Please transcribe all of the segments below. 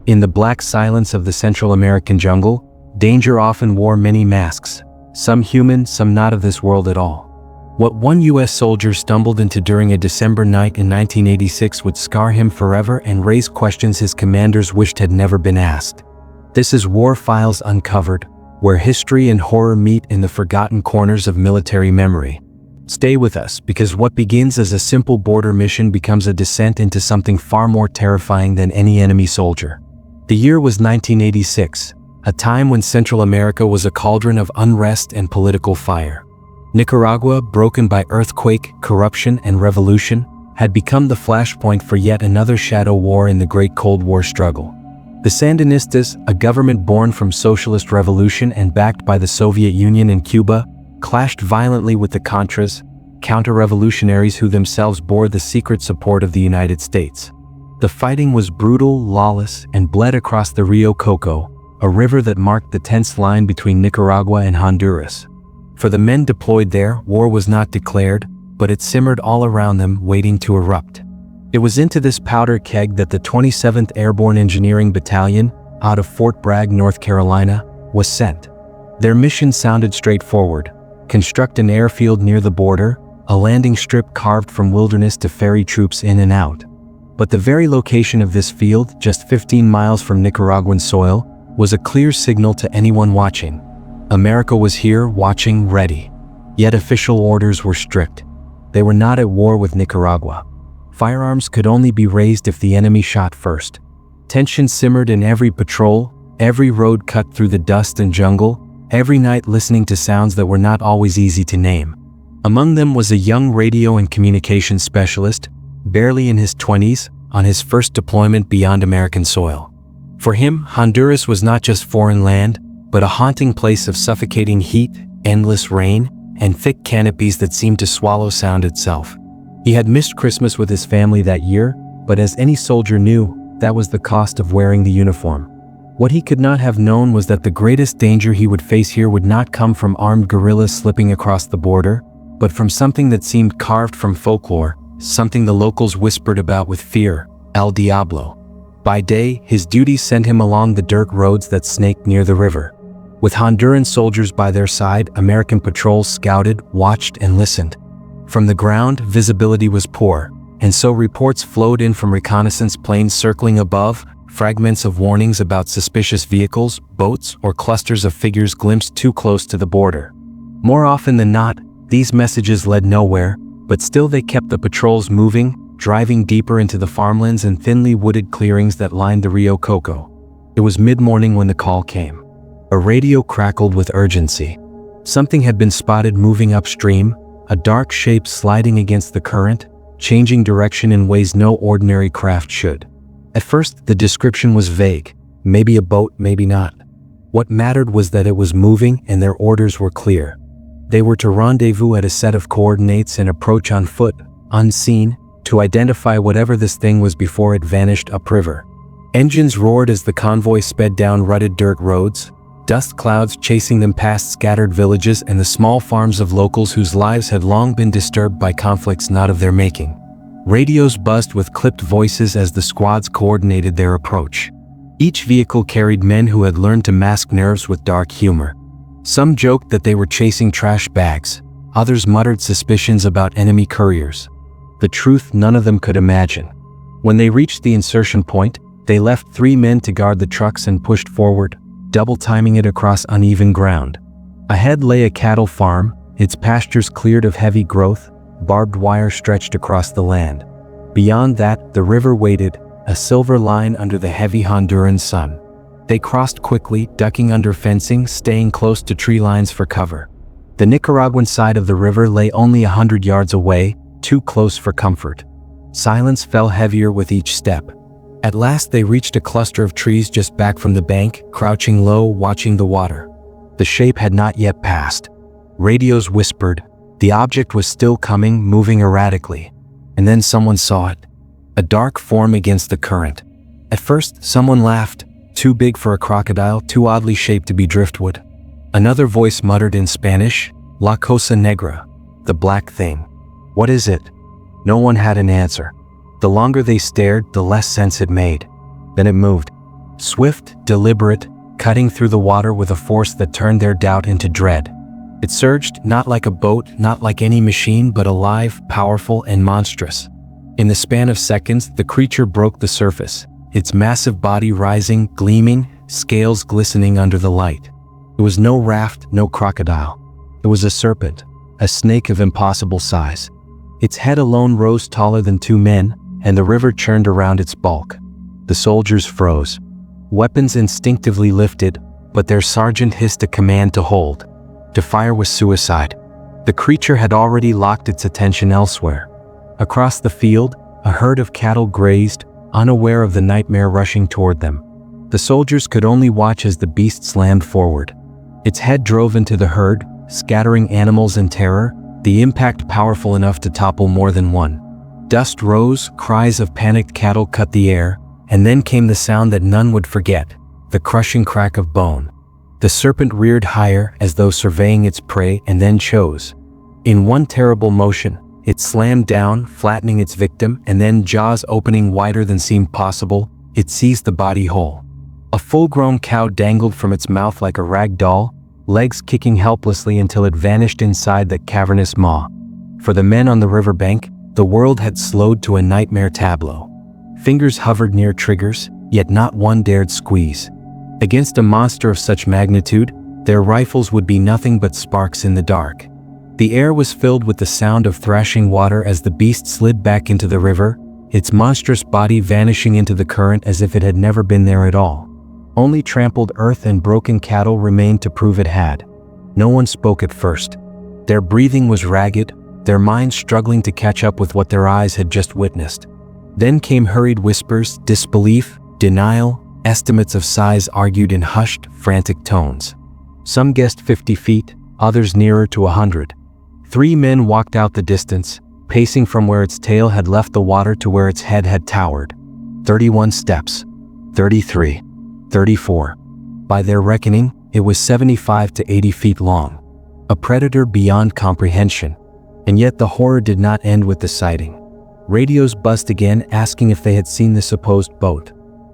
In the black silence of the Central American jungle, danger often wore many masks, some human, some not of this world at all. What one U.S. soldier stumbled into during a December night in 1986 would scar him forever and raise questions his commanders wished had never been asked. This is War Files Uncovered, where history and horror meet in the forgotten corners of military memory. Stay with us, because what begins as a simple border mission becomes a descent into something far more terrifying than any enemy soldier. The year was 1986, a time when Central America was a cauldron of unrest and political fire. Nicaragua, broken by earthquake, corruption, and revolution, had become the flashpoint for yet another shadow war in the Great Cold War struggle. The Sandinistas, a government born from socialist revolution and backed by the Soviet Union and Cuba, clashed violently with the Contras, counter-revolutionaries who themselves bore the secret support of the United States. The fighting was brutal, lawless, and bled across the Rio Coco, a river that marked the tense line between Nicaragua and Honduras. For the men deployed there, war was not declared, but it simmered all around them, waiting to erupt. It was into this powder keg that the 27th Airborne Engineering Battalion, out of Fort Bragg, North Carolina, was sent. Their mission sounded straightforward: construct an airfield near the border, a landing strip carved from wilderness to ferry troops in and out. But the very location of this field, just 15 miles from Nicaraguan soil, was a clear signal to anyone watching. America was here, watching, ready. Yet official orders were strict. They were not at war with Nicaragua. Firearms could only be raised if the enemy shot first. Tension simmered in every patrol, every road cut through the dust and jungle, every night listening to sounds that were not always easy to name. Among them was a young radio and communications specialist, barely in his 20s, on his first deployment beyond American soil. For him, Honduras was not just foreign land, but a haunting place of suffocating heat, endless rain, and thick canopies that seemed to swallow sound itself. He had missed Christmas with his family that year, but as any soldier knew, that was the cost of wearing the uniform. What he could not have known was that the greatest danger he would face here would not come from armed guerrillas slipping across the border, but from something that seemed carved from folklore, something the locals whispered about with fear: El Diablo. By day, his duties sent him along the dirt roads that snaked near the river. With Honduran soldiers by their side, American patrols scouted, watched, and listened. From the ground, visibility was poor, and so reports flowed in from reconnaissance planes circling above, fragments of warnings about suspicious vehicles, boats, or clusters of figures glimpsed too close to the border. More often than not, these messages led nowhere, but still they kept the patrols moving, driving deeper into the farmlands and thinly wooded clearings that lined the Rio Coco. It was mid-morning when the call came. A radio crackled with urgency. Something had been spotted moving upstream, a dark shape sliding against the current, changing direction in ways no ordinary craft should. At first, the description was vague. Maybe a boat, maybe not. What mattered was that it was moving and their orders were clear. They were to rendezvous at a set of coordinates and approach on foot, unseen, to identify whatever this thing was before it vanished upriver. Engines roared as the convoy sped down rutted dirt roads, dust clouds chasing them past scattered villages and the small farms of locals whose lives had long been disturbed by conflicts not of their making. Radios buzzed with clipped voices as the squads coordinated their approach. Each vehicle carried men who had learned to mask nerves with dark humor. Some joked that they were chasing trash bags, others muttered suspicions about enemy couriers. The truth none of them could imagine. When they reached the insertion point, they left 3 men to guard the trucks and pushed forward, double timing it across uneven ground. Ahead lay a cattle farm, its pastures cleared of heavy growth, barbed wire stretched across the land. Beyond that, the river waited, a silver line under the heavy Honduran sun. They crossed quickly, ducking under fencing, staying close to tree lines for cover. The Nicaraguan side of the river lay only 100 yards away, too close for comfort. Silence fell heavier with each step. At last they reached a cluster of trees just back from the bank, crouching low, watching the water. The shape had not yet passed. Radios whispered. The object was still coming, moving erratically. And then someone saw it. A dark form against the current. At first, someone laughed. Too big for a crocodile, too oddly shaped to be driftwood. Another voice muttered in Spanish, La Cosa Negra, the black thing. What is it? No one had an answer. The longer they stared, the less sense it made. Then it moved. Swift, deliberate, cutting through the water with a force that turned their doubt into dread. It surged, not like a boat, not like any machine, but alive, powerful, and monstrous. In the span of seconds, the creature broke the surface, its massive body rising, gleaming, scales glistening under the light. It was no raft, no crocodile. It was a serpent, a snake of impossible size. Its head alone rose taller than two men, and the river churned around its bulk. The soldiers froze. Weapons instinctively lifted, but their sergeant hissed a command to hold. To fire was suicide. The creature had already locked its attention elsewhere. Across the field, a herd of cattle grazed, unaware of the nightmare rushing toward them. The soldiers could only watch as the beast slammed forward. Its head drove into the herd, scattering animals in terror, the impact powerful enough to topple more than one. Dust rose, cries of panicked cattle cut the air, and then came the sound that none would forget, the crushing crack of bone. The serpent reared higher as though surveying its prey and then chose. In one terrible motion, it slammed down, flattening its victim, and then, jaws opening wider than seemed possible, it seized the body whole. A full-grown cow dangled from its mouth like a rag doll, legs kicking helplessly until it vanished inside that cavernous maw. For the men on the riverbank, the world had slowed to a nightmare tableau. Fingers hovered near triggers, yet not one dared squeeze. Against a monster of such magnitude, their rifles would be nothing but sparks in the dark. The air was filled with the sound of thrashing water as the beast slid back into the river, its monstrous body vanishing into the current as if it had never been there at all. Only trampled earth and broken cattle remained to prove it had. No one spoke at first. Their breathing was ragged, their minds struggling to catch up with what their eyes had just witnessed. Then came hurried whispers, disbelief, denial, estimates of size argued in hushed, frantic tones. Some guessed 50 feet, others nearer to 100. 3 men walked out the distance, pacing from where its tail had left the water to where its head had towered. 31 steps. 33. 34. By their reckoning, it was 75 to 80 feet long. A predator beyond comprehension. And yet the horror did not end with the sighting. Radios buzzed again, asking if they had seen the supposed boat.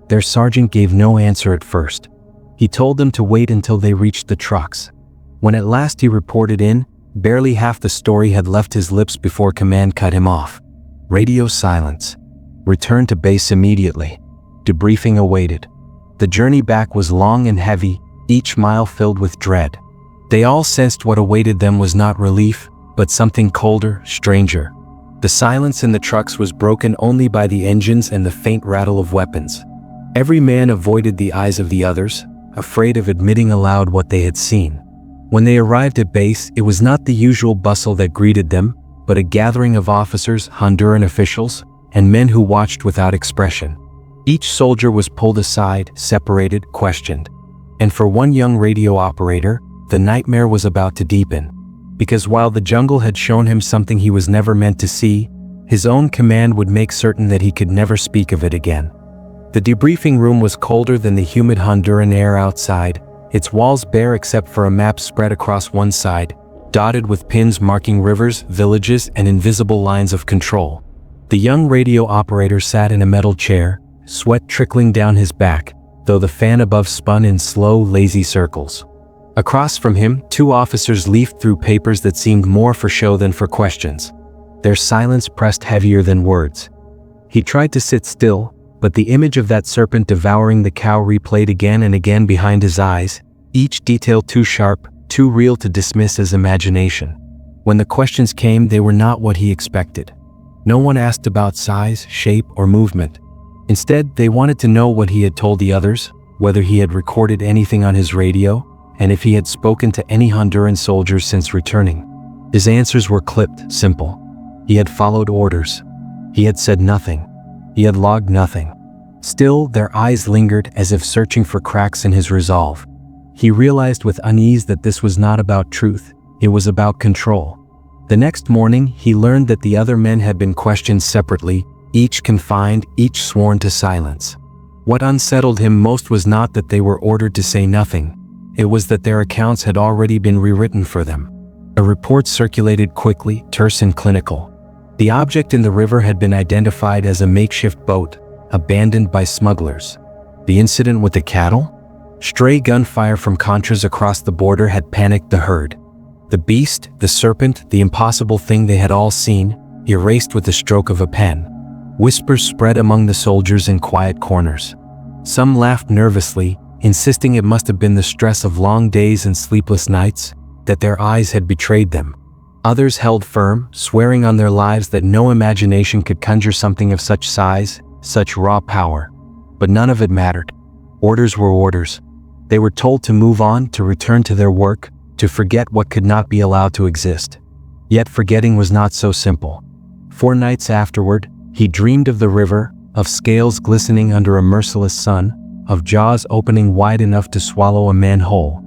Their sergeant gave no answer at first. He told them to wait until they reached the trucks. When at last he reported in, barely half the story had left his lips before command cut him off. Radio silence. Return to base immediately. Debriefing awaited. The journey back was long and heavy, each mile filled with dread. They all sensed what awaited them was not relief, but something colder, stranger. The silence in the trucks was broken only by the engines and the faint rattle of weapons. Every man avoided the eyes of the others, afraid of admitting aloud what they had seen. When they arrived at base, it was not the usual bustle that greeted them, but a gathering of officers, Honduran officials, and men who watched without expression. Each soldier was pulled aside, separated, questioned. And for one young radio operator, the nightmare was about to deepen. Because while the jungle had shown him something he was never meant to see, his own command would make certain that he could never speak of it again. The debriefing room was colder than the humid Honduran air outside, its walls bare except for a map spread across one side, dotted with pins marking rivers, villages, and invisible lines of control. The young radio operator sat in a metal chair, sweat trickling down his back, though the fan above spun in slow, lazy circles. Across from him, 2 officers leafed through papers that seemed more for show than for questions. Their silence pressed heavier than words. He tried to sit still, but the image of that serpent devouring the cow replayed again and again behind his eyes, each detail too sharp, too real to dismiss as imagination. When the questions came, they were not what he expected. No one asked about size, shape, or movement. Instead, they wanted to know what he had told the others, whether he had recorded anything on his radio, and if he had spoken to any Honduran soldiers since returning. His answers were clipped, simple. He had followed orders. He had said nothing. He had logged nothing. Still, their eyes lingered as if searching for cracks in his resolve. He realized with unease that this was not about truth, it was about control. The next morning, he learned that the other men had been questioned separately, each confined, each sworn to silence. What unsettled him most was not that they were ordered to say nothing. It was that their accounts had already been rewritten for them. A report circulated quickly, terse and clinical. The object in the river had been identified as a makeshift boat, abandoned by smugglers. The incident with the cattle? Stray gunfire from Contras across the border had panicked the herd. The beast, the serpent, the impossible thing they had all seen, erased with the stroke of a pen. Whispers spread among the soldiers in quiet corners. Some laughed nervously, insisting it must have been the stress of long days and sleepless nights, that their eyes had betrayed them. Others held firm, swearing on their lives that no imagination could conjure something of such size, such raw power. But none of it mattered. Orders were orders. They were told to move on, to return to their work, to forget what could not be allowed to exist. Yet forgetting was not so simple. 4 nights afterward, he dreamed of the river, of scales glistening under a merciless sun, of jaws opening wide enough to swallow a man whole.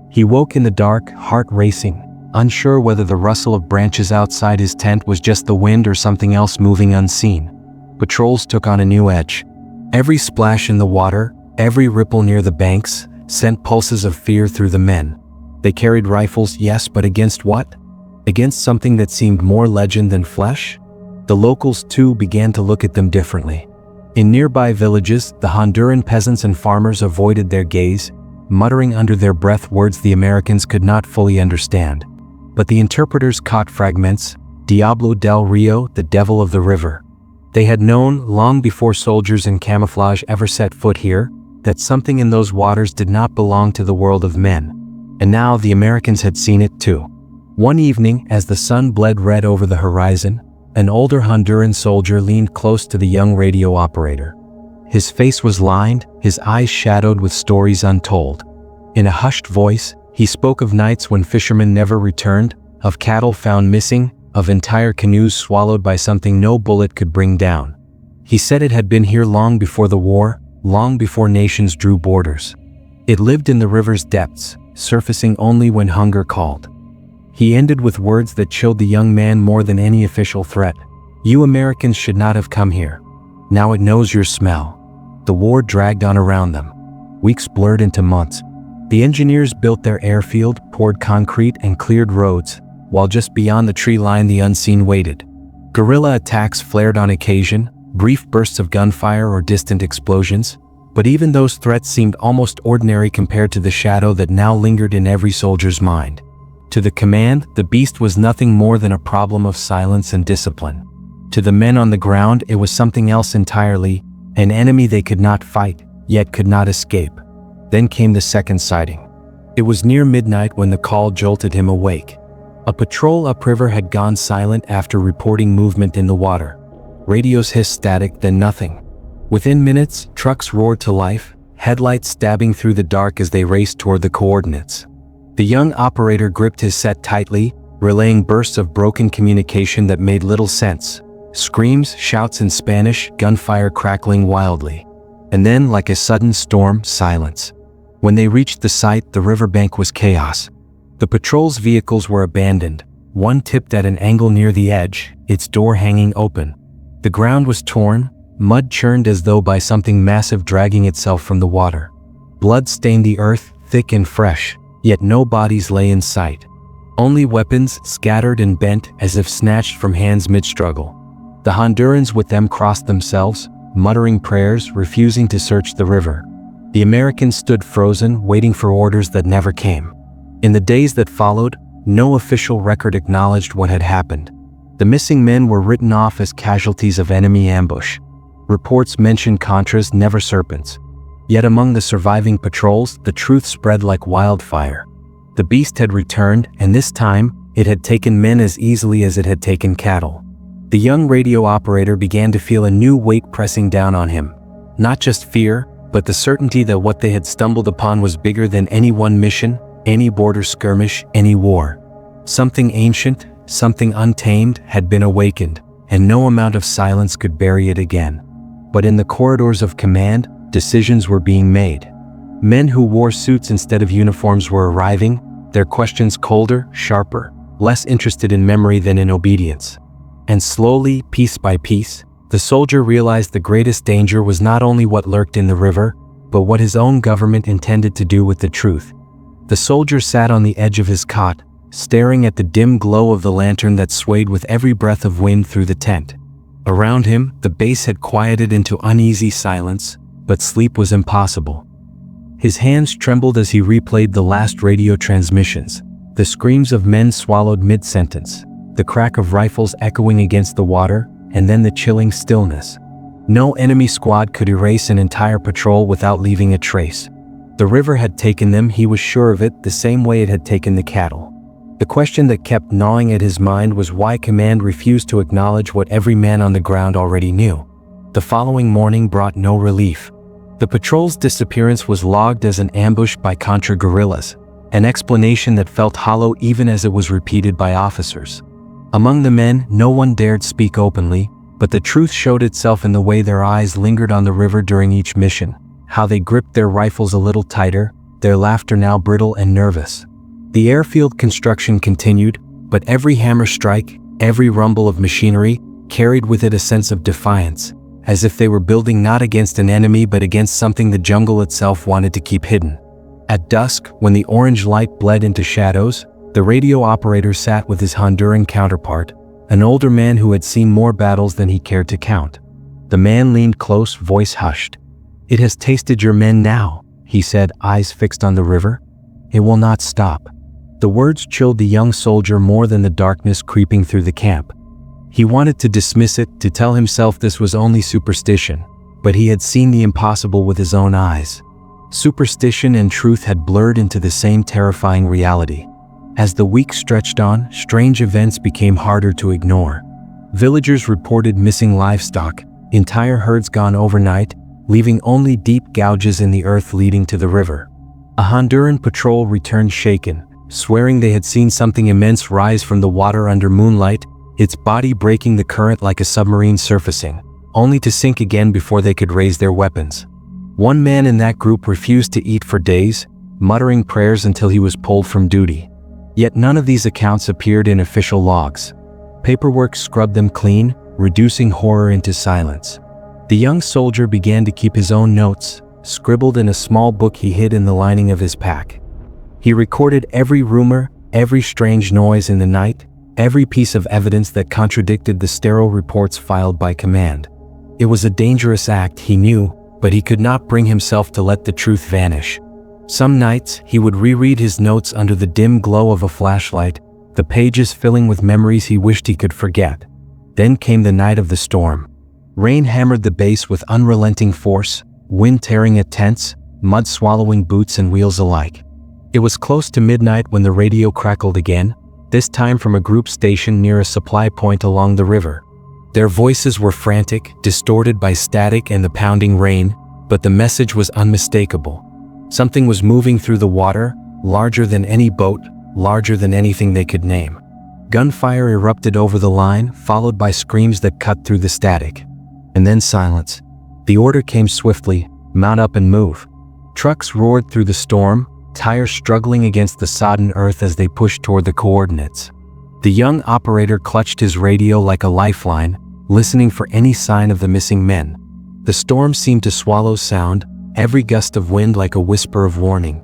He woke in the dark, heart racing, unsure whether the rustle of branches outside his tent was just the wind or something else moving unseen. Patrols took on a new edge. Every splash in the water, every ripple near the banks, sent pulses of fear through the men. They carried rifles, yes, but against what? Against something that seemed more legend than flesh? The locals, too, began to look at them differently. In nearby villages, the Honduran peasants and farmers avoided their gaze, muttering under their breath words the Americans could not fully understand. But the interpreters caught fragments. Diablo del Rio, the devil of the river. They had known, long before soldiers in camouflage ever set foot here, that something in those waters did not belong to the world of men. And now the Americans had seen it too. One evening, as the sun bled red over the horizon, an older Honduran soldier leaned close to the young radio operator. His face was lined, his eyes shadowed with stories untold. In a hushed voice, he spoke of nights when fishermen never returned, of cattle found missing, of entire canoes swallowed by something no bullet could bring down. He said it had been here long before the war, long before nations drew borders. It lived in the river's depths, surfacing only when hunger called. He ended with words that chilled the young man more than any official threat. You Americans should not have come here. Now it knows your smell. The war dragged on around them. Weeks blurred into months. The engineers built their airfield, poured concrete, and cleared roads, while just beyond the tree line the unseen waited. Guerrilla attacks flared on occasion, brief bursts of gunfire or distant explosions, but even those threats seemed almost ordinary compared to the shadow that now lingered in every soldier's mind. To the command, the beast was nothing more than a problem of silence and discipline. To the men on the ground, it was something else entirely, an enemy they could not fight, yet could not escape. Then came the second sighting. It was near midnight when the call jolted him awake. A patrol upriver had gone silent after reporting movement in the water. Radios hissed static, then nothing. Within minutes, trucks roared to life, headlights stabbing through the dark as they raced toward the coordinates. The young operator gripped his set tightly, relaying bursts of broken communication that made little sense. Screams, shouts in Spanish, gunfire crackling wildly. And then, like a sudden storm, silence. When they reached the site, the riverbank was chaos. The patrol's vehicles were abandoned, one tipped at an angle near the edge, its door hanging open. The ground was torn, mud churned as though by something massive dragging itself from the water. Blood stained the earth, thick and fresh, yet no bodies lay in sight. Only weapons, scattered and bent as if snatched from hands mid-struggle. The Hondurans with them crossed themselves, muttering prayers, refusing to search the river. The Americans stood frozen, waiting for orders that never came. In the days that followed, no official record acknowledged what had happened. The missing men were written off as casualties of enemy ambush. Reports mentioned Contras, never serpents. Yet among the surviving patrols, the truth spread like wildfire. The beast had returned, and this time, it had taken men as easily as it had taken cattle. The young radio operator began to feel a new weight pressing down on him. Not just fear, but the certainty that what they had stumbled upon was bigger than any one mission, any border skirmish, any war. Something ancient, something untamed had been awakened, and no amount of silence could bury it again. But in the corridors of command, decisions were being made. Men who wore suits instead of uniforms were arriving, their questions colder, sharper, less interested in memory than in obedience. And slowly, piece by piece, the soldier realized the greatest danger was not only what lurked in the river, but what his own government intended to do with the truth. The soldier sat on the edge of his cot, staring at the dim glow of the lantern that swayed with every breath of wind through the tent. Around him, the base had quieted into uneasy silence, but sleep was impossible. His hands trembled as he replayed the last radio transmissions, the screams of men swallowed mid-sentence, the crack of rifles echoing against the water, and then the chilling stillness. No enemy squad could erase an entire patrol without leaving a trace. The river had taken them, he was sure of it, the same way it had taken the cattle. The question that kept gnawing at his mind was why command refused to acknowledge what every man on the ground already knew. The following morning brought no relief. The patrol's disappearance was logged as an ambush by Contra guerrillas, an explanation that felt hollow even as it was repeated by officers. Among the men, no one dared speak openly, but the truth showed itself in the way their eyes lingered on the river during each mission, how they gripped their rifles a little tighter, their laughter now brittle and nervous. The airfield construction continued, but every hammer strike, every rumble of machinery, carried with it a sense of defiance, as if they were building not against an enemy but against something the jungle itself wanted to keep hidden. At dusk, when the orange light bled into shadows, the radio operator sat with his Honduran counterpart, an older man who had seen more battles than he cared to count. The man leaned close, voice hushed. "It has tasted your men now," he said, eyes fixed on the river. "It will not stop." The words chilled the young soldier more than the darkness creeping through the camp. He wanted to dismiss it, to tell himself this was only superstition, but he had seen the impossible with his own eyes. Superstition and truth had blurred into the same terrifying reality. As the weeks stretched on, strange events became harder to ignore. Villagers reported missing livestock, entire herds gone overnight, leaving only deep gouges in the earth leading to the river. A Honduran patrol returned shaken, swearing they had seen something immense rise from the water under moonlight, its body breaking the current like a submarine surfacing, only to sink again before they could raise their weapons. One man in that group refused to eat for days, muttering prayers until he was pulled from duty. Yet none of these accounts appeared in official logs. Paperwork scrubbed them clean, reducing horror into silence. The young soldier began to keep his own notes, scribbled in a small book he hid in the lining of his pack. He recorded every rumor, every strange noise in the night, every piece of evidence that contradicted the sterile reports filed by command. It was a dangerous act, he knew, but he could not bring himself to let the truth vanish. Some nights, he would reread his notes under the dim glow of a flashlight, the pages filling with memories he wished he could forget. Then came the night of the storm. Rain hammered the base with unrelenting force, wind tearing at tents, mud swallowing boots and wheels alike. It was close to midnight when the radio crackled again, this time from a group station near a supply point along the river. Their voices were frantic, distorted by static and the pounding rain, but the message was unmistakable. Something was moving through the water, larger than any boat, larger than anything they could name. Gunfire erupted over the line, followed by screams that cut through the static. And then silence. The order came swiftly, mount up and move. Trucks roared through the storm, tires struggling against the sodden earth as they pushed toward the coordinates. The young operator clutched his radio like a lifeline, listening for any sign of the missing men. The storm seemed to swallow sound, every gust of wind like a whisper of warning.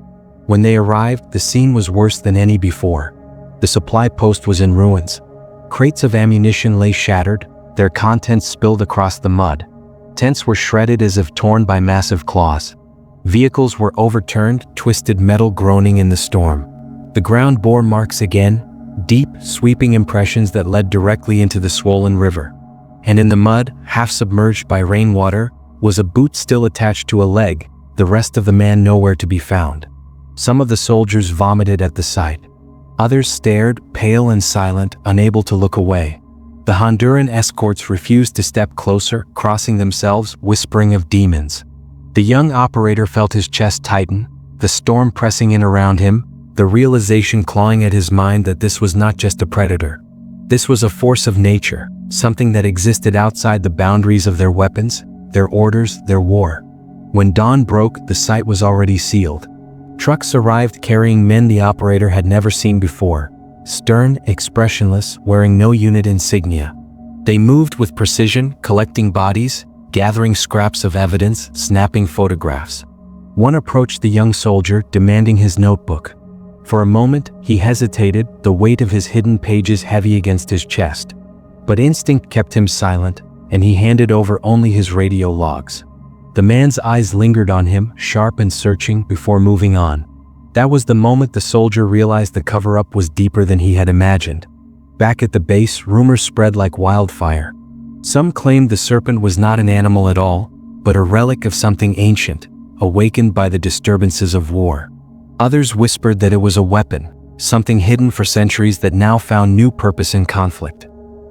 When they arrived, the scene was worse than any before. The supply post was in ruins. Crates of ammunition lay shattered, their contents spilled across the mud. Tents were shredded as if torn by massive claws. Vehicles were overturned, twisted metal groaning in the storm. The ground bore marks again, deep, sweeping impressions that led directly into the swollen river. And in the mud, half submerged by rainwater, was a boot still attached to a leg, the rest of the man nowhere to be found. Some of the soldiers vomited at the sight. Others stared, pale and silent, unable to look away. The Honduran escorts refused to step closer, crossing themselves, whispering of demons. The young operator felt his chest tighten, the storm pressing in around him, the realization clawing at his mind that this was not just a predator. This was a force of nature, something that existed outside the boundaries of their weapons, their orders, their war. When dawn broke, the site was already sealed. Trucks arrived carrying men the operator had never seen before, stern, expressionless, wearing no unit insignia. They moved with precision, collecting bodies, gathering scraps of evidence, snapping photographs. One approached the young soldier, demanding his notebook. For a moment, he hesitated, the weight of his hidden pages heavy against his chest. But instinct kept him silent, and he handed over only his radio logs. The man's eyes lingered on him, sharp and searching, before moving on. That was the moment the soldier realized the cover-up was deeper than he had imagined. Back at the base, rumors spread like wildfire. Some claimed the serpent was not an animal at all, but a relic of something ancient, awakened by the disturbances of war. Others whispered that it was a weapon, something hidden for centuries that now found new purpose in conflict.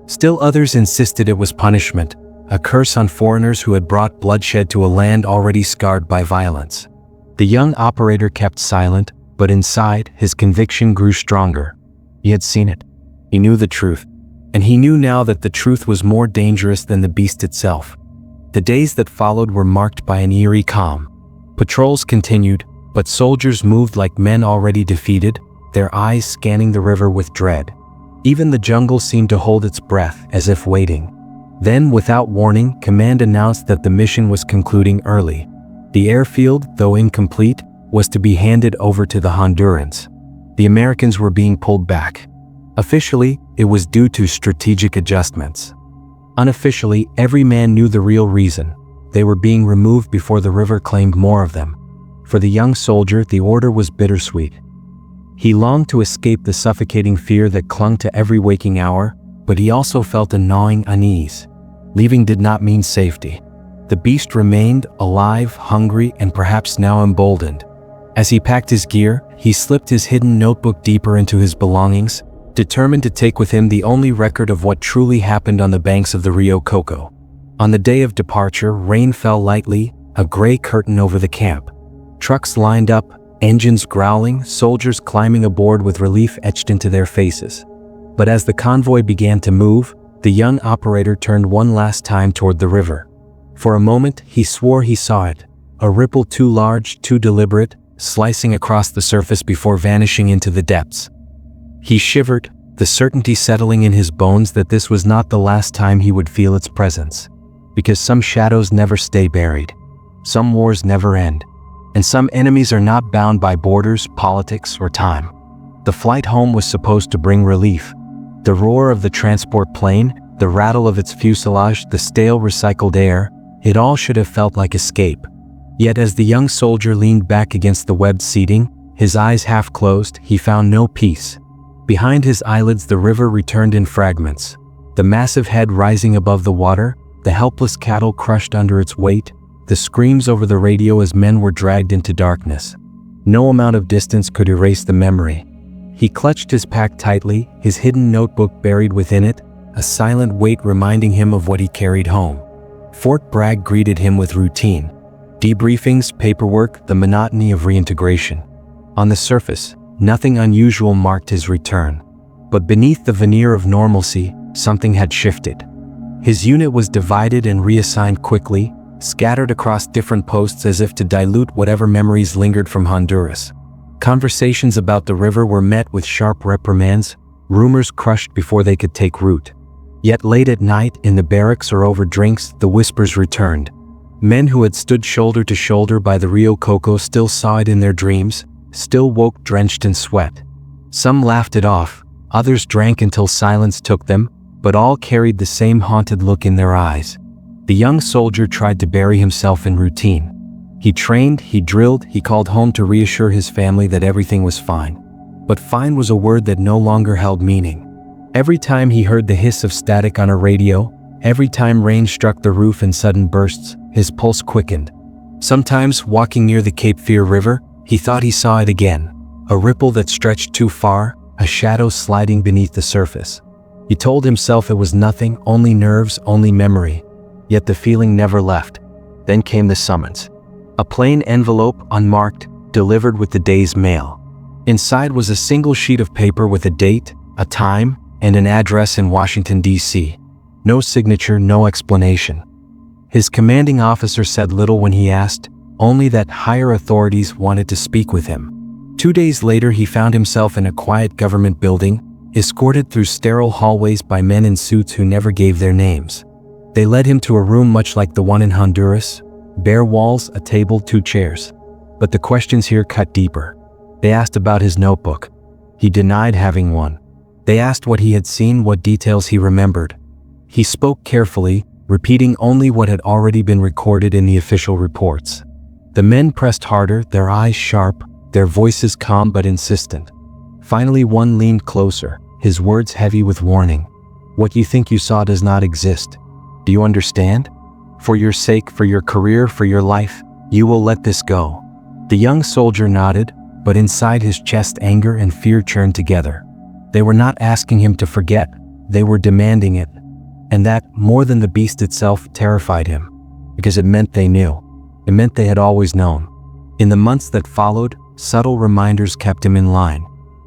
Still others insisted it was punishment, a curse on foreigners who had brought bloodshed to a land already scarred by violence. The young operator kept silent, but inside, his conviction grew stronger. He had seen it. He knew the truth. And he knew now that the truth was more dangerous than the beast itself. The days that followed were marked by an eerie calm. Patrols continued, but soldiers moved like men already defeated, their eyes scanning the river with dread. Even the jungle seemed to hold its breath, as if waiting. Then, without warning, command announced that the mission was concluding early. The airfield, though incomplete, was to be handed over to the Hondurans. The Americans were being pulled back. Officially, it was due to strategic adjustments. Unofficially, every man knew the real reason. They were being removed before the river claimed more of them. For the young soldier, the order was bittersweet. He longed to escape the suffocating fear that clung to every waking hour, but he also felt a gnawing unease. Leaving did not mean safety. The beast remained, alive, hungry, and perhaps now emboldened. As he packed his gear, he slipped his hidden notebook deeper into his belongings, determined to take with him the only record of what truly happened on the banks of the Rio Coco. On the day of departure, rain fell lightly, a gray curtain over the camp. Trucks lined up, engines growling, soldiers climbing aboard with relief etched into their faces. But as the convoy began to move, the young operator turned one last time toward the river. For a moment, he swore he saw it, a ripple too large, too deliberate, slicing across the surface before vanishing into the depths. He shivered, the certainty settling in his bones that this was not the last time he would feel its presence. Because some shadows never stay buried. Some wars never end. And some enemies are not bound by borders, politics, or time. The flight home was supposed to bring relief. The roar of the transport plane, the rattle of its fuselage, the stale recycled air, it all should have felt like escape. Yet as the young soldier leaned back against the webbed seating, his eyes half closed, he found no peace. Behind his eyelids the river returned in fragments. The massive head rising above the water, the helpless cattle crushed under its weight, the screams over the radio as men were dragged into darkness. No amount of distance could erase the memory. He clutched his pack tightly, his hidden notebook buried within it, a silent weight reminding him of what he carried home. Fort Bragg greeted him with routine. Debriefings, paperwork, the monotony of reintegration. On the surface, nothing unusual marked his return. But beneath the veneer of normalcy, something had shifted. His unit was divided and reassigned quickly, scattered across different posts as if to dilute whatever memories lingered from Honduras. Conversations about the river were met with sharp reprimands, rumors crushed before they could take root. Yet late at night, in the barracks or over drinks, the whispers returned. Men who had stood shoulder to shoulder by the Rio Coco still saw it in their dreams, still woke drenched in sweat. Some laughed it off, others drank until silence took them, but all carried the same haunted look in their eyes. The young soldier tried to bury himself in routine. He trained, he drilled, he called home to reassure his family that everything was fine. But fine was a word that no longer held meaning. Every time he heard the hiss of static on a radio, every time rain struck the roof in sudden bursts, his pulse quickened. Sometimes, walking near the Cape Fear River, he thought he saw it again. A ripple that stretched too far, a shadow sliding beneath the surface. He told himself it was nothing, only nerves, only memory. Yet the feeling never left. Then came the summons. A plain envelope, unmarked, delivered with the day's mail. Inside was a single sheet of paper with a date, a time, and an address in Washington, D.C. No signature, no explanation. His commanding officer said little when he asked, only that higher authorities wanted to speak with him. 2 days later, he found himself in a quiet government building, escorted through sterile hallways by men in suits who never gave their names. They led him to a room much like the one in Honduras, bare walls, a table, 2 chairs. But the questions here cut deeper. They asked about his notebook. He denied having one. They asked what he had seen, what details he remembered. He spoke carefully, repeating only what had already been recorded in the official reports. The men pressed harder, their eyes sharp, their voices calm but insistent. Finally, one leaned closer, his words heavy with warning. "What you think you saw does not exist. Do you understand? For your sake, for your career, for your life, you will let this go." The young soldier nodded, but inside his chest anger and fear churned together. They were not asking him to forget, they were demanding it. And that, more than the beast itself, terrified him. Because it meant they knew. It meant they had always known. In the months that followed, subtle reminders kept him in line.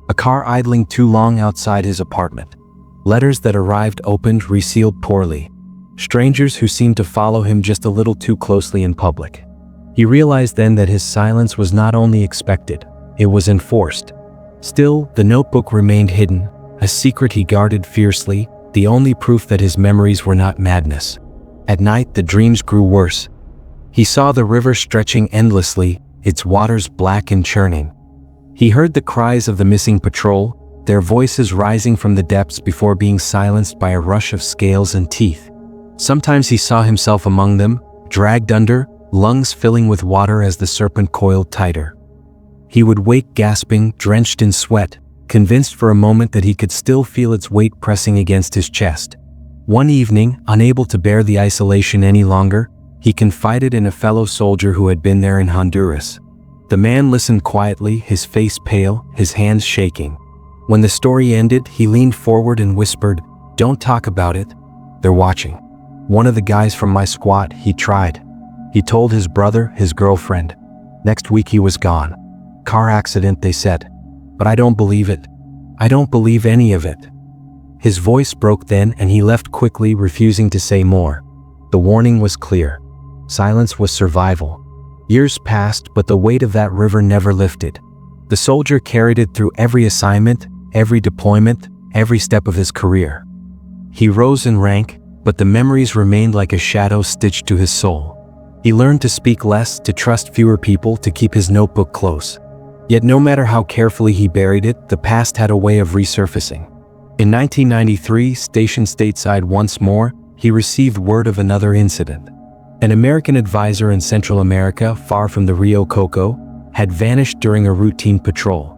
A car idling too long outside his apartment. Letters that arrived opened, resealed poorly. Strangers who seemed to follow him just a little too closely in public. He realized then that his silence was not only expected, it was enforced. Still, the notebook remained hidden, a secret he guarded fiercely, the only proof that his memories were not madness. At night, the dreams grew worse. He saw the river stretching endlessly, its waters black and churning. He heard the cries of the missing patrol, their voices rising from the depths before being silenced by a rush of scales and teeth. Sometimes he saw himself among them, dragged under, lungs filling with water as the serpent coiled tighter. He would wake gasping, drenched in sweat, convinced for a moment that he could still feel its weight pressing against his chest. One evening, unable to bear the isolation any longer, he confided in a fellow soldier who had been there in Honduras. The man listened quietly, his face pale, his hands shaking. When the story ended, he leaned forward and whispered, "Don't talk about it. They're watching. One of the guys from my squad, he tried. He told his brother, his girlfriend. Next week he was gone. Car accident, they said. But I don't believe it. I don't believe any of it." His voice broke then and he left quickly, refusing to say more. The warning was clear. Silence was survival. Years passed, but the weight of that river never lifted. The soldier carried it through every assignment, every deployment, every step of his career. He rose in rank, but the memories remained like a shadow stitched to his soul. He learned to speak less, to trust fewer people, to keep his notebook close. Yet no matter how carefully he buried it, the past had a way of resurfacing. In 1993, stationed stateside once more, he received word of another incident. An American advisor in Central America, far from the Rio Coco, had vanished during a routine patrol.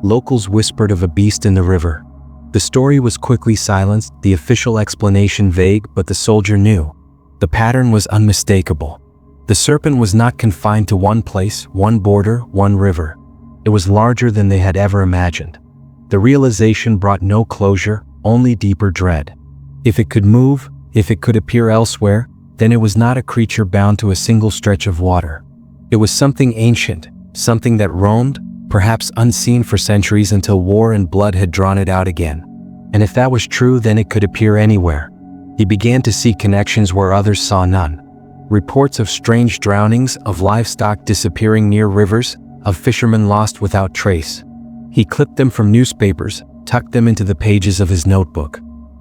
Locals whispered of a beast in the river. The story was quickly silenced, the official explanation vague, but the soldier knew. The pattern was unmistakable. The serpent was not confined to one place, one border, one river. It was larger than they had ever imagined. The realization brought no closure, only deeper dread. If it could move, if it could appear elsewhere, then it was not a creature bound to a single stretch of water. It was something ancient, something that roamed, perhaps unseen for centuries until war and blood had drawn it out again. And if that was true, then it could appear anywhere. He began to see connections where others saw none. Reports of strange drownings, of livestock disappearing near rivers, of fishermen lost without trace. He clipped them from newspapers, tucked them into the pages of his notebook.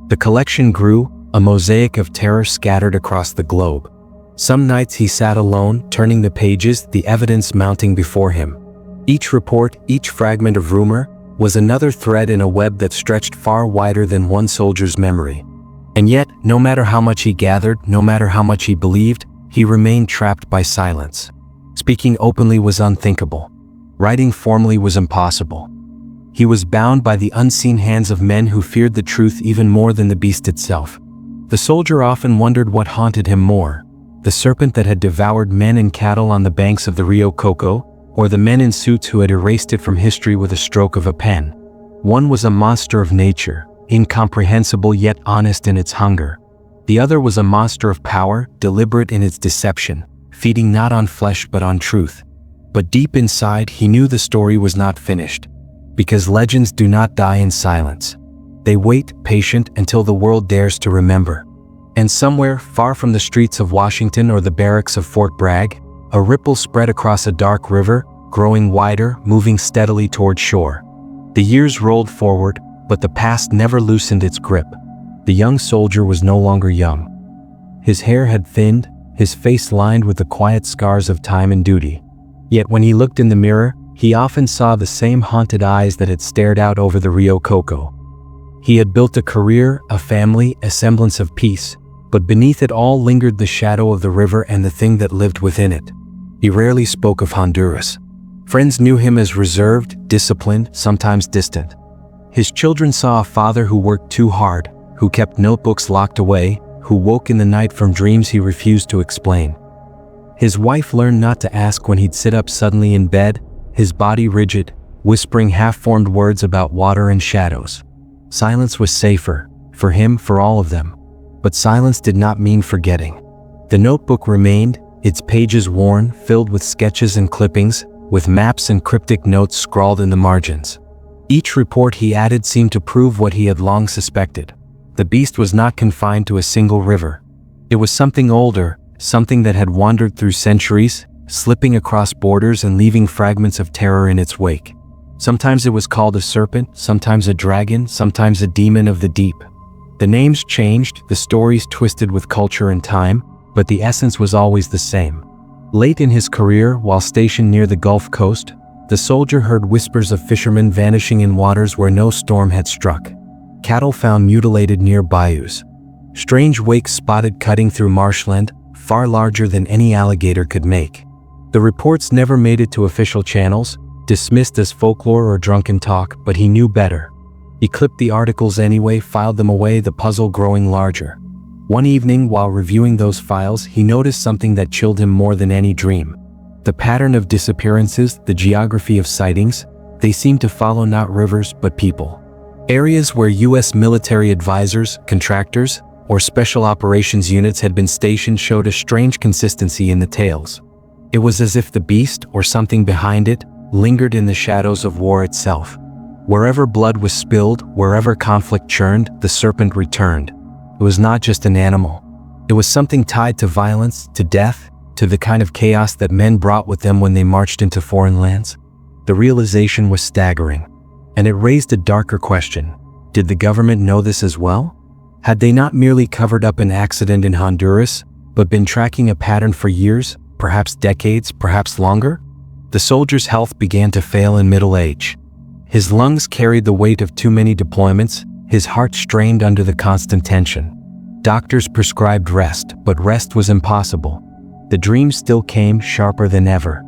The collection grew, a mosaic of terror scattered across the globe. Some nights he sat alone, turning the pages, the evidence mounting before him. Each report, each fragment of rumor, was another thread in a web that stretched far wider than one soldier's memory. And yet, no matter how much he gathered, no matter how much he believed, he remained trapped by silence. Speaking openly was unthinkable. Writing formally was impossible. He was bound by the unseen hands of men who feared the truth even more than the beast itself. The soldier often wondered what haunted him more, the serpent that had devoured men and cattle on the banks of the Rio Coco, or the men in suits who had erased it from history with a stroke of a pen. One was a monster of nature, incomprehensible yet honest in its hunger. The other was a monster of power, deliberate in its deception, feeding not on flesh but on truth. But deep inside, he knew the story was not finished. Because legends do not die in silence. They wait, patient, until the world dares to remember. And somewhere, far from the streets of Washington or the barracks of Fort Bragg, a ripple spread across a dark river, growing wider, moving steadily toward shore. The years rolled forward, but the past never loosened its grip. The young soldier was no longer young. His hair had thinned, his face lined with the quiet scars of time and duty. Yet when he looked in the mirror, he often saw the same haunted eyes that had stared out over the Rio Coco. He had built a career, a family, a semblance of peace, But beneath it all lingered the shadow of the river and the thing that lived within it. He rarely spoke of Honduras. Friends knew him as reserved, disciplined, sometimes distant. His children saw a father who worked too hard, who kept notebooks locked away, who woke in the night from dreams he refused to explain. His wife learned not to ask when he'd sit up suddenly in bed, his body rigid, whispering half-formed words about water and shadows. Silence was safer, for him, for all of them. But silence did not mean forgetting. The notebook remained, its pages worn, filled with sketches and clippings, with maps and cryptic notes scrawled in the margins. Each report he added seemed to prove what he had long suspected. The beast was not confined to a single river. It was something older, something that had wandered through centuries, slipping across borders and leaving fragments of terror in its wake. Sometimes it was called a serpent, sometimes a dragon, sometimes a demon of the deep. The names changed, the stories twisted with culture and time, but the essence was always the same. Late in his career, while stationed near the Gulf Coast, the soldier heard whispers of fishermen vanishing in waters where no storm had struck. Cattle found mutilated near bayous. Strange wakes spotted cutting through marshland, far larger than any alligator could make. The reports never made it to official channels, dismissed as folklore or drunken talk, but he knew better. He clipped the articles anyway, filed them away, the puzzle growing larger. One evening, while reviewing those files, he noticed something that chilled him more than any dream. The pattern of disappearances, the geography of sightings, they seemed to follow not rivers but people. Areas where U.S. military advisors, contractors, or special operations units had been stationed showed a strange consistency in the tales. It was as if the beast, or something behind it, lingered in the shadows of war itself. Wherever blood was spilled, wherever conflict churned, the serpent returned. It was not just an animal. It was something tied to violence, to death, to the kind of chaos that men brought with them when they marched into foreign lands. The realization was staggering. And it raised a darker question. Did the government know this as well? Had they not merely covered up an accident in Honduras, but been tracking a pattern for years, perhaps decades, perhaps longer? The soldier's health began to fail in middle age. His lungs carried the weight of too many deployments, his heart strained under the constant tension. Doctors prescribed rest, but rest was impossible. The dream still came, sharper than ever.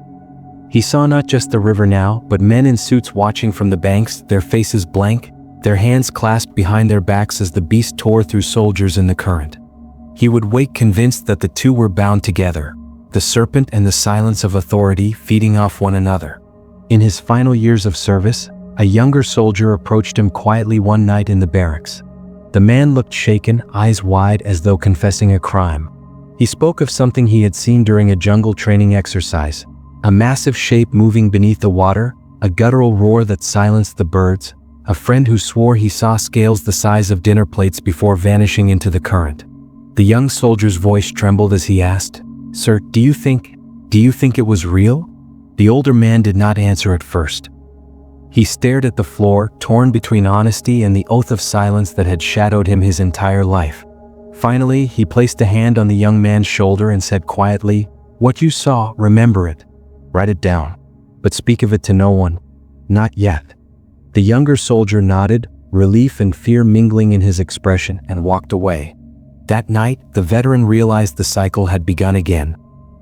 He saw not just the river now, but men in suits watching from the banks, their faces blank, their hands clasped behind their backs as the beast tore through soldiers in the current. He would wake convinced that the two were bound together, the serpent and the silence of authority feeding off one another. In his final years of service, a younger soldier approached him quietly one night in the barracks. The man looked shaken, eyes wide as though confessing a crime. He spoke of something he had seen during a jungle training exercise, a massive shape moving beneath the water, a guttural roar that silenced the birds, a friend who swore he saw scales the size of dinner plates before vanishing into the current. The young soldier's voice trembled as he asked, "Sir, do you think it was real?" The older man did not answer at first. He stared at the floor, torn between honesty and the oath of silence that had shadowed him his entire life. Finally, he placed a hand on the young man's shoulder and said quietly, "What you saw, remember it. Write it down. But speak of it to no one. Not yet." The younger soldier nodded, relief and fear mingling in his expression, and walked away. That night, the veteran realized the cycle had begun again.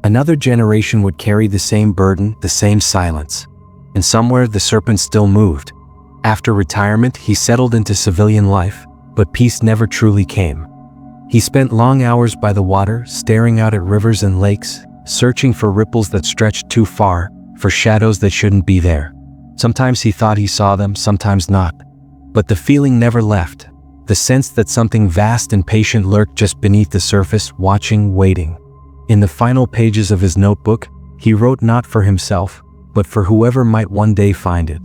Another generation would carry the same burden, the same silence. And somewhere the serpent still moved. After retirement, he settled into civilian life, but peace never truly came. He spent long hours by the water, staring out at rivers and lakes, searching for ripples that stretched too far, for shadows that shouldn't be there. Sometimes he thought he saw them, sometimes not. But the feeling never left, the sense that something vast and patient lurked just beneath the surface, watching, waiting. In the final pages of his notebook, he wrote not for himself, but for whoever might one day find it.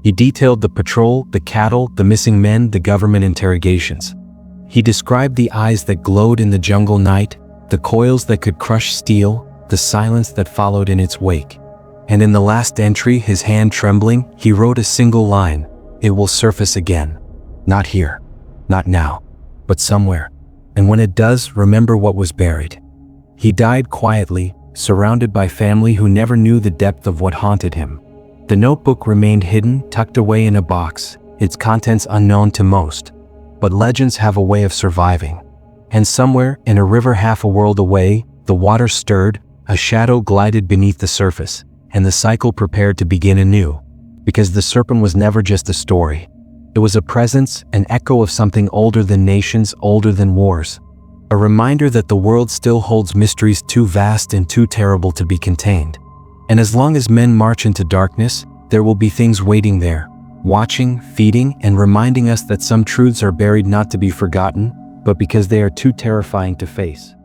He detailed the patrol, the cattle, the missing men, the government interrogations. He described the eyes that glowed in the jungle night, the coils that could crush steel, the silence that followed in its wake. And in the last entry, his hand trembling, he wrote a single line, "It will surface again. Not here, not now, but somewhere. And when it does, remember what was buried." He died quietly, surrounded by family who never knew the depth of what haunted him. The notebook remained hidden, tucked away in a box, its contents unknown to most. But legends have a way of surviving. And somewhere, in a river half a world away, the water stirred, a shadow glided beneath the surface, and the cycle prepared to begin anew. Because the serpent was never just a story. It was a presence, an echo of something older than nations, older than wars. A reminder that the world still holds mysteries too vast and too terrible to be contained. And as long as men march into darkness, there will be things waiting there, watching, feeding, and reminding us that some truths are buried not to be forgotten, but because they are too terrifying to face.